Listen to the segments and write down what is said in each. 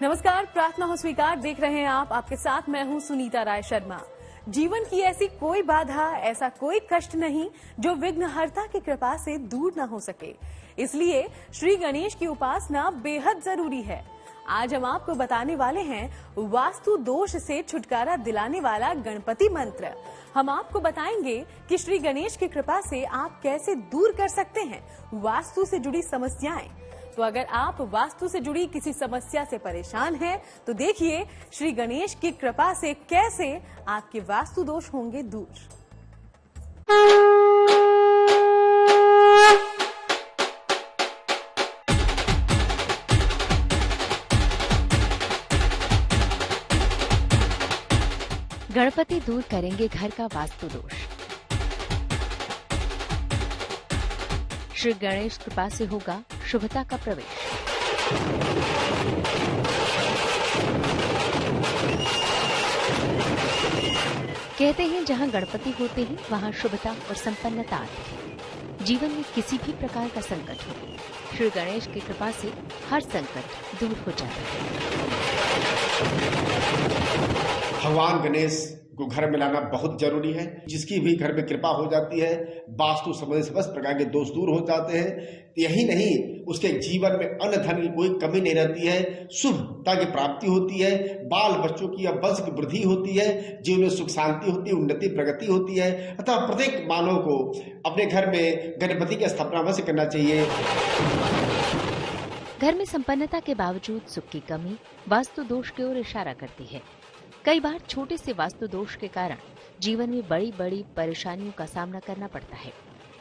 नमस्कार, प्रार्थना हो स्वीकार देख रहे हैं आप। आपके साथ मैं हूं सुनीता राय शर्मा। जीवन की ऐसी कोई बाधा, ऐसा कोई कष्ट नहीं जो विघ्नहर्ता की कृपा से दूर न हो सके। इसलिए श्री गणेश की उपासना बेहद जरूरी है। आज हम आपको बताने वाले हैं वास्तु दोष से छुटकारा दिलाने वाला गणपति मंत्र। हम आपको बताएंगे कि श्री गणेश की कृपा से आप कैसे दूर कर सकते हैं वास्तु से जुड़ी समस्याएं। तो अगर आप वास्तु से जुड़ी किसी समस्या से परेशान हैं, तो देखिए श्री गणेश की कृपा से कैसे आपके वास्तु दोष होंगे दूर। गणपति दूर करेंगे घर का वास्तु दोष। श्री गणेश कृपा से होगा शुभता का प्रवेश। कहते हैं जहां गणपति होते हैं वहां शुभता और संपन्नता आती है। जीवन में किसी भी प्रकार का संकट हो, श्री गणेश की कृपा से हर संकट दूर हो जाता है। भगवान गणेश को घर में लाना बहुत जरूरी है। जिसकी भी घर में कृपा हो जाती है, वास्तु संबंधी समस्त प्रकार के दोष दूर हो जाते हैं। यही नहीं, उसके जीवन में अन्न धन की कोई कमी नहीं रहती है, शुभता की प्राप्ति होती है, बाल बच्चों की वंश की वृद्धि होती है, जीवन में सुख शांति होती है, उन्नति प्रगति होती है। अतः प्रत्येक मानव को अपने घर में गणपति की स्थापना अवश्य करना चाहिए। घर में संपन्नता के बावजूद सुख की कमी वास्तु दोष की ओर इशारा करती है। कई बार छोटे से वास्तु दोष के कारण जीवन में बड़ी बड़ी परेशानियों का सामना करना पड़ता है।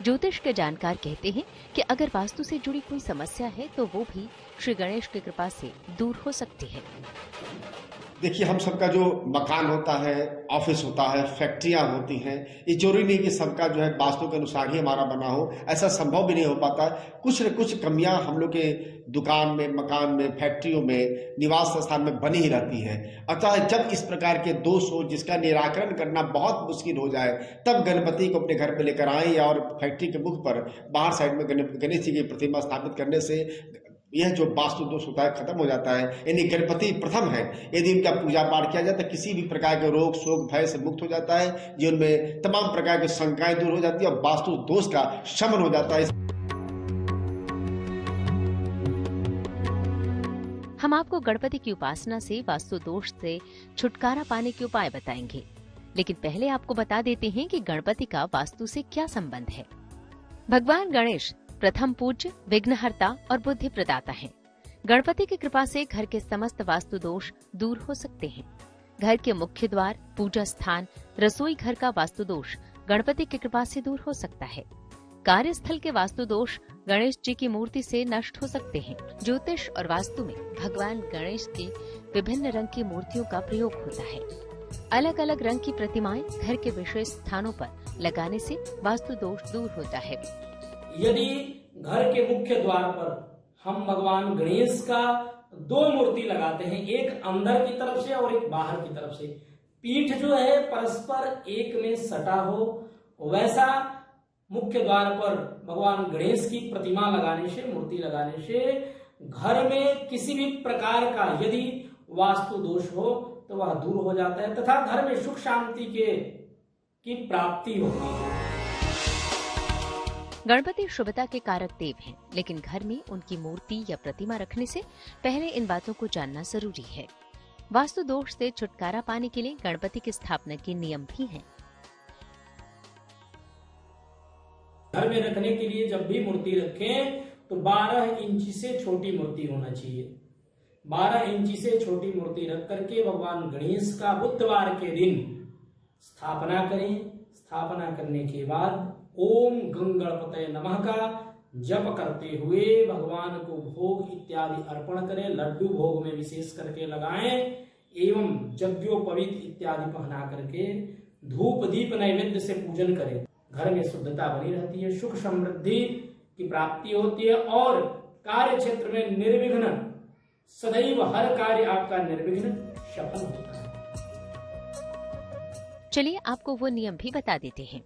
ज्योतिष के जानकार कहते हैं कि अगर वास्तु से जुड़ी कोई समस्या है तो वो भी श्री गणेश की कृपा से दूर हो सकती है। देखिए, हम सबका जो मकान होता है, ऑफिस होता है, फैक्ट्रियां होती हैं, ये जरूरी नहीं कि सबका जो है वास्तु के अनुसार ही हमारा बना हो, ऐसा संभव भी नहीं हो पाता। कुछ न कुछ कमियां हम लोग के दुकान में, मकान में, फैक्ट्रियों में, निवास स्थान में बनी ही रहती है। अतः जब इस प्रकार के दोष हो जिसका निराकरण करना बहुत मुश्किल हो जाए, तब गणपति को अपने घर पे लेकर आए और फैक्ट्री के मुख पर बाहर साइड में गणेश जी की प्रतिमा स्थापित करने से यह जो वास्तु दोष होता है खत्म हो जाता है। यानी गणपति प्रथम है, यदि इनका पूजा पाठ किया जाए तो किसी भी प्रकार के रोग शोक भय से मुक्त हो जाता है। जीवन में तमाम प्रकार की शंकाएं दूर हो जाती है और वास्तु दोष का शमन हो जाता है। हम आपको गणपति की उपासना से वास्तु दोष से छुटकारा पाने के उपाय बताएंगे, लेकिन पहले आपको बता देते हैं कि गणपति का वास्तु से क्या संबंध है। भगवान गणेश प्रथम पूज्य, विघ्नहर्ता और बुद्धि प्रदाता हैं। गणपति की कृपा से घर के समस्त वास्तु दोष दूर हो सकते हैं। घर के मुख्य द्वार, पूजा स्थान, रसोई घर का वास्तु दोष गणपति की कृपा से दूर हो सकता है। कार्यस्थल के वास्तु दोष गणेश जी की मूर्ति से नष्ट हो सकते हैं। ज्योतिष और वास्तु में भगवान गणेश की विभिन्न रंग की मूर्तियों का प्रयोग होता है। अलग अलग रंग की प्रतिमाएं घर के विशेष स्थानों पर लगाने से वास्तु दोष दूर होता है। यदि घर के मुख्य द्वार पर हम भगवान गणेश का दो मूर्ति लगाते हैं, एक अंदर की तरफ से और एक बाहर की तरफ से, पीठ जो है परस्पर एक में सटा हो, वैसा मुख्य द्वार पर भगवान गणेश की प्रतिमा लगाने से, मूर्ति लगाने से घर में किसी भी प्रकार का यदि वास्तु दोष हो तो वह दूर हो जाता है तथा घर में सुख शांति की प्राप्ति होती है। गणपति शुभता के कारक देव हैं, लेकिन घर में उनकी मूर्ति या प्रतिमा रखने से पहले इन बातों को जानना जरूरी है। वास्तु दोष से छुटकारा पाने के लिए गणपति की स्थापना के नियम भी हैं। घर में रखने के लिए जब भी मूर्ति रखें तो 12 इंची से छोटी मूर्ति होना चाहिए। 12 इंची से छोटी मूर्ति रख करके भगवान गणेश का बुधवार के दिन स्थापना करें। स्थापना करने के बाद ओम गंगणपतये नमः का जप करते हुए भगवान को भोग इत्यादि अर्पण करें। लड्डू भोग में विशेष करके लगाएं एवं यज्ञोपवीत इत्यादि पहना करके धूप दीप नैवेद्य से पूजन करें। घर में शुद्धता बनी रहती है, सुख समृद्धि की प्राप्ति होती है और कार्य क्षेत्र में निर्विघ्न, सदैव हर कार्य आपका निर्विघ्न सफल होता है। चलिए आपको वो नियम भी बता देते हैं।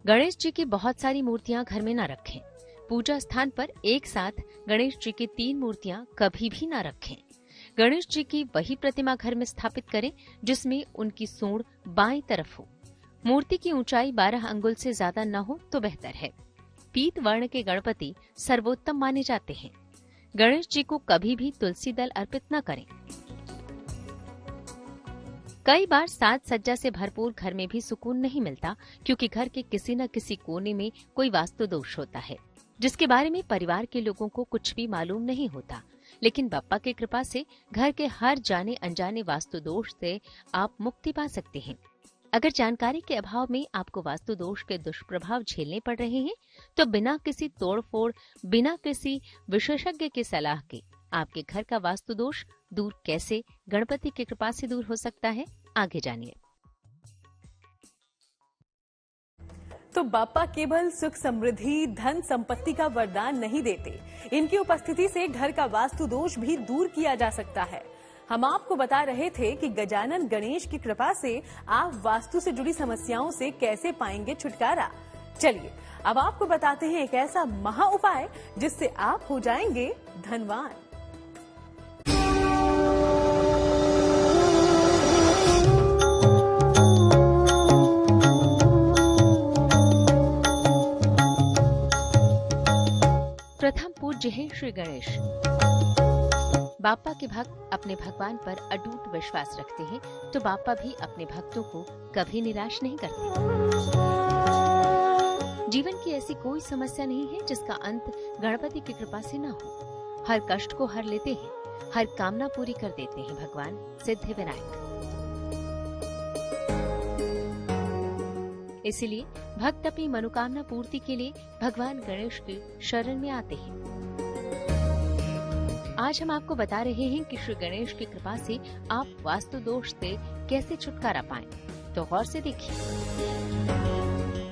गणेश जी की बहुत सारी मूर्तियां घर में न रखें। पूजा स्थान पर एक साथ गणेश जी की 3 मूर्तियां कभी भी न रखें। गणेश जी की वही प्रतिमा घर में स्थापित करें जिसमें उनकी सूंड बाईं तरफ हो। मूर्ति की ऊंचाई 12 अंगुल से ज्यादा न हो तो बेहतर है। पीत वर्ण के गणपति सर्वोत्तम माने जाते हैं। गणेश जी को कभी भी तुलसी दल अर्पित न करें। कई बार साज सज्जा से भरपूर घर में भी सुकून नहीं मिलता, क्योंकि घर के किसी न किसी कोने में कोई वास्तु दोष होता है जिसके बारे में परिवार के लोगों को कुछ भी मालूम नहीं होता। लेकिन बप्पा की कृपा से घर के हर जाने अनजाने वास्तु दोष से आप मुक्ति पा सकते हैं। अगर जानकारी के अभाव में आपको वास्तु दोष के दुष्प्रभाव झेलने पड़ रहे हैं तो बिना किसी तोड़फोड़, बिना किसी विशेषज्ञ की सलाह के आपके घर का वास्तु दोष दूर कैसे गणपति की कृपा से दूर हो सकता है, आगे जानिए। तो बाप्पा केवल सुख समृद्धि, धन संपत्ति का वरदान नहीं देते, इनकी उपस्थिति से घर का वास्तु दोष भी दूर किया जा सकता है। हम आपको बता रहे थे कि गजानन गणेश की कृपा से आप वास्तु से जुड़ी समस्याओं से कैसे पाएंगे छुटकारा। चलिए अब आपको बताते हैं एक ऐसा महा उपाय जिससे आप हो जाएंगे धनवान। प्रथम पूज्य है श्री गणेश। बाप्पा के भक्त अपने भगवान पर अटूट विश्वास रखते हैं तो बाप्पा भी अपने भक्तों को कभी निराश नहीं करते। जीवन की ऐसी कोई समस्या नहीं है जिसका अंत गणपति की कृपा से न हो। हर कष्ट को हर लेते हैं, हर कामना पूरी कर देते हैं भगवान सिद्धिविनायक। इसलिए भक्त अपनी मनोकामना पूर्ति के लिए भगवान गणेश की शरण में आते हैं। आज हम आपको बता रहे हैं कि श्री गणेश की कृपा से आप वास्तु दोष से कैसे छुटकारा पाएं। तो गौर से देखिए।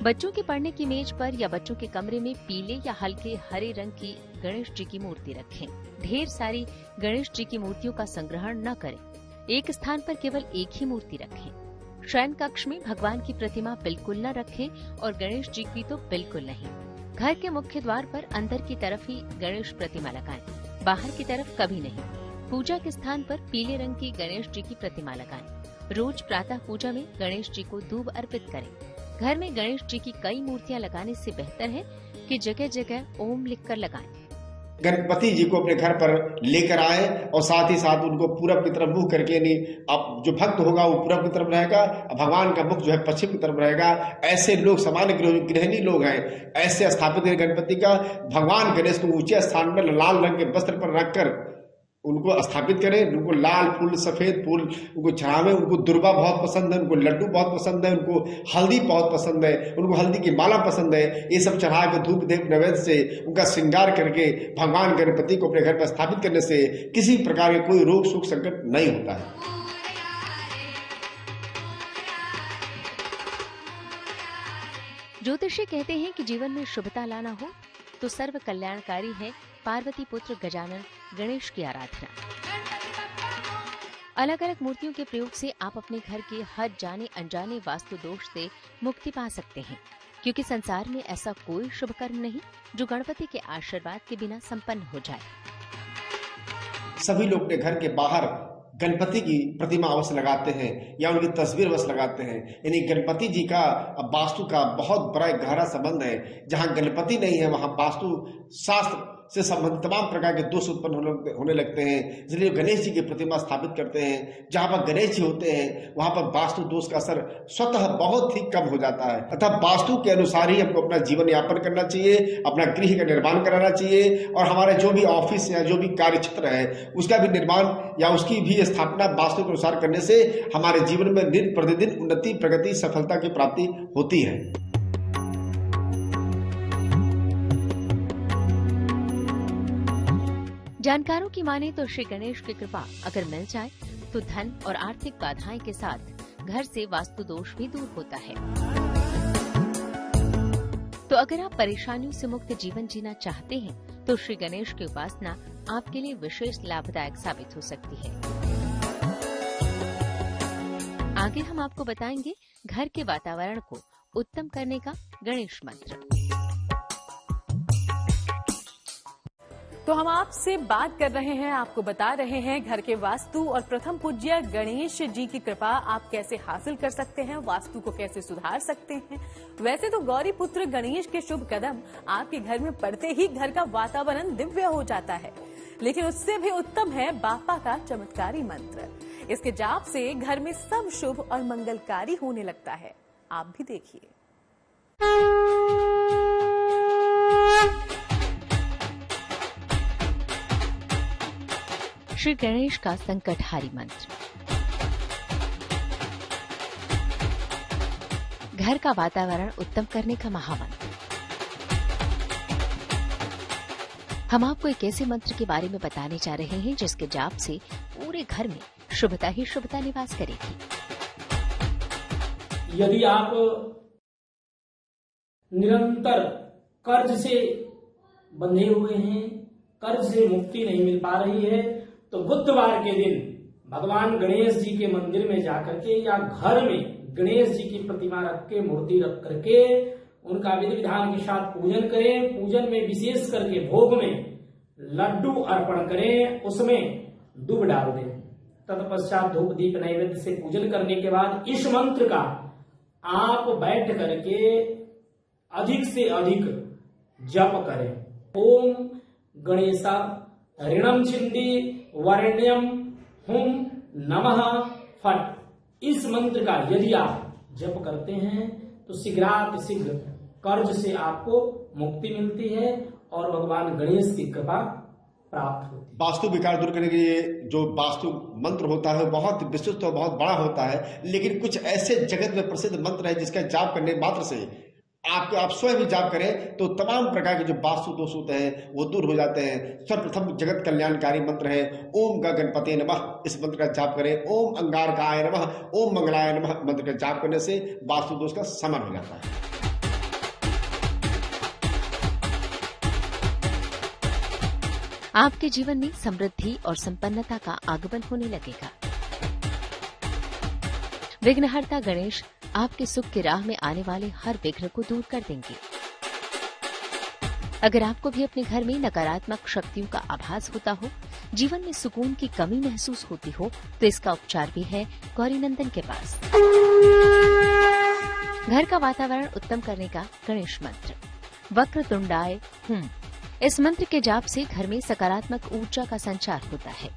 बच्चों के पढ़ने की मेज पर या बच्चों के कमरे में पीले या हल्के हरे रंग की गणेश जी की मूर्ति रखें। ढेर सारी गणेश जी की मूर्तियों का संग्रहण न करें। एक स्थान पर केवल एक ही मूर्ति रखें। शयन कक्ष में भगवान की प्रतिमा बिल्कुल न रखें और गणेश जी की तो बिल्कुल नहीं। घर के मुख्य द्वार पर अंदर की तरफ ही गणेश प्रतिमा लगाएं, बाहर की तरफ कभी नहीं। पूजा के स्थान पर पीले रंग की गणेश जी की प्रतिमा लगाएं। रोज प्रातः पूजा में गणेश जी को दूब अर्पित करें। घर में गणेश जी की कई मूर्तियां लगाने से बेहतर है कि जगह जगह ओम लिखकर लगाएं। गणपति जी को अपने घर पर लेकर आए और साथ ही साथ उनको पूरब की तरफ मुख करके, नहीं अब जो भक्त होगा वो पूरब की तरफ रहेगा, भगवान का मुख जो है पश्चिम की तरफ रहेगा। ऐसे लोग सामान्य गृहिणी लोग हैं, ऐसे स्थापित है गणपति का। भगवान गणेश को ऊंचे स्थान पर लाल रंग के वस्त्र पर रखकर उनको स्थापित करें। उनको लाल फूल, सफेद फूल उनको चढ़ावे। उनको दुर्वा बहुत पसंद है, उनको लड्डू बहुत पसंद है, उनको हल्दी बहुत पसंद है, उनको हल्दी की माला पसंद है। ये सब चढ़ा के धूप देव नैवेद्य से उनका श्रृंगार करके भगवान गणपति को अपने घर पर स्थापित करने से किसी प्रकार के कोई रोग सुख संकट नहीं होता है। ज्योतिषी कहते हैं कि जीवन में शुभता लाना हो तो सर्व कल्याणकारी है पार्वती पुत्र गजानन गणेश की आराधना। अलग अलग मूर्तियों के प्रयोग से आप अपने घर के हर जाने अनजाने वास्तु दोष से मुक्ति पा सकते हैं, क्योंकि संसार में ऐसा कोई शुभ कर्म नहीं जो गणपति के आशीर्वाद के बिना संपन्न हो जाए। सभी लोग अपने घर के बाहर गणपति की प्रतिमा अवश्य लगाते हैं या उनकी तस्वीर अवश्य लगाते हैं। यानी गणपति जी का वास्तु का बहुत बड़ा गहरा संबंध है। जहां गणपति नहीं है वहां वास्तु शास्त्र से संबंधित तमाम प्रकार के दोष उत्पन्न होने लगते हैं। इसलिए गणेश जी की प्रतिमा स्थापित करते हैं। जहां पर गणेश जी होते हैं वहां पर वास्तु दोष का असर स्वतः बहुत ही कम हो जाता है। अतः वास्तु के अनुसार ही हमको अपना जीवन यापन करना चाहिए, अपना गृह का निर्माण कराना चाहिए और हमारे जो भी ऑफिस या जो भी कार्य क्षेत्र है उसका भी निर्माण या उसकी भी स्थापना वास्तु के अनुसार करने से हमारे जीवन में दिन प्रतिदिन उन्नति, प्रगति, सफलता की प्राप्ति होती है। जानकारों की माने तो श्री गणेश की कृपा अगर मिल जाए तो धन और आर्थिक बाधाएं के साथ घर से वास्तु दोष भी दूर होता है। तो अगर आप परेशानियों से मुक्त जीवन जीना चाहते हैं तो श्री गणेश की उपासना आपके लिए विशेष लाभदायक साबित हो सकती है। आगे हम आपको बताएंगे घर के वातावरण को उत्तम करने का गणेश मंत्र। तो हम आपसे बात कर रहे हैं, आपको बता रहे हैं घर के वास्तु और प्रथम पूज्य गणेश जी की कृपा आप कैसे हासिल कर सकते हैं, वास्तु को कैसे सुधार सकते हैं। वैसे तो गौरी पुत्र गणेश के शुभ कदम आपके घर में पड़ते ही घर का वातावरण दिव्य हो जाता है, लेकिन उससे भी उत्तम है बापा का चमत्कारी मंत्र। इसके जाप से घर में सब शुभ और मंगलकारी होने लगता है। आप भी देखिए। श्री गणेश का संकटहारी मंत्र। घर का वातावरण उत्तम करने का महामंत्र। हम आपको एक ऐसे मंत्र के बारे में बताने जा रहे हैं जिसके जाप से पूरे घर में शुभता ही शुभता निवास करेगी। यदि आप निरंतर कर्ज से बंधे हुए हैं, कर्ज से मुक्ति नहीं मिल पा रही है, तो बुधवार के दिन भगवान गणेश जी के मंदिर में जाकर के या घर में गणेश जी की प्रतिमा रख के, मूर्ति रख करके उनका विधि विधान के साथ पूजन करें। पूजन में विशेष करके भोग में लड्डू अर्पण करें, उसमें दूब डाल दें। तत्पश्चात धूप दीप नैवेद्य से पूजन करने के बाद इस मंत्र का आप बैठ करके अधिक से अधिक जप करें। ओम गणेशा ऋणम छिंदी वरेण्यम हुम नमः फट। इस मंत्र का यदि आप जप करते हैं तो शीघ्रातिशीघ्र कर्ज से आपको मुक्ति मिलती है और भगवान गणेश की कृपा प्राप्त होती है। वास्तु विकार दूर करने के लिए जो वास्तु मंत्र होता है बहुत विस्तृत और बहुत बड़ा होता है, लेकिन कुछ ऐसे जगत में प्रसिद्ध मंत्र है जिसका जाप करने मात्र से आप स्वयं भी जाप करें तो तमाम प्रकार के जो वास्तु दोष होते हैं वो दूर हो जाते हैं। सर्वप्रथम जगत कल्याणकारी मंत्र है ओम गणपते नमः। इस मंत्र का जाप करें। ओम अंगारकाय नमः, ओम मंगलाय नमः मंत्र का जाप करने से वास्तु दोष का शमन हो जाता है। आपके जीवन में समृद्धि और संपन्नता का आगमन होने लगेगा। विघ्नहर्ता गणेश आपके सुख की राह में आने वाले हर विघ्न को दूर कर देंगे। अगर आपको भी अपने घर में नकारात्मक शक्तियों का आभास होता हो, जीवन में सुकून की कमी महसूस होती हो, तो इसका उपचार भी है गौरी नंदन के पास। घर का वातावरण उत्तम करने का गणेश मंत्र वक्रतुंडाय हुम। इस मंत्र के जाप से घर में सकारात्मक ऊर्जा का संचार होता है।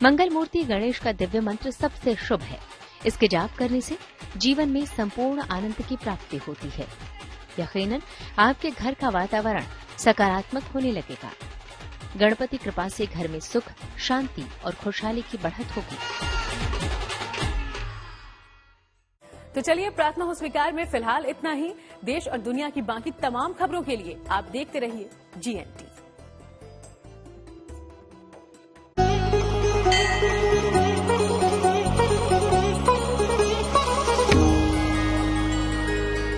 मंगल मूर्ति गणेश का दिव्य मंत्र सबसे शुभ है। इसके जाप करने से जीवन में संपूर्ण आनंद की प्राप्ति होती है। यकीनन आपके घर का वातावरण सकारात्मक होने लगेगा। गणपति कृपा से घर में सुख, शांति और खुशहाली की बढ़त होगी। तो चलिए, प्रार्थना हो स्वीकार में फिलहाल इतना ही। देश और दुनिया की बाकी तमाम खबरों के लिए आप देखते रहिए GNT।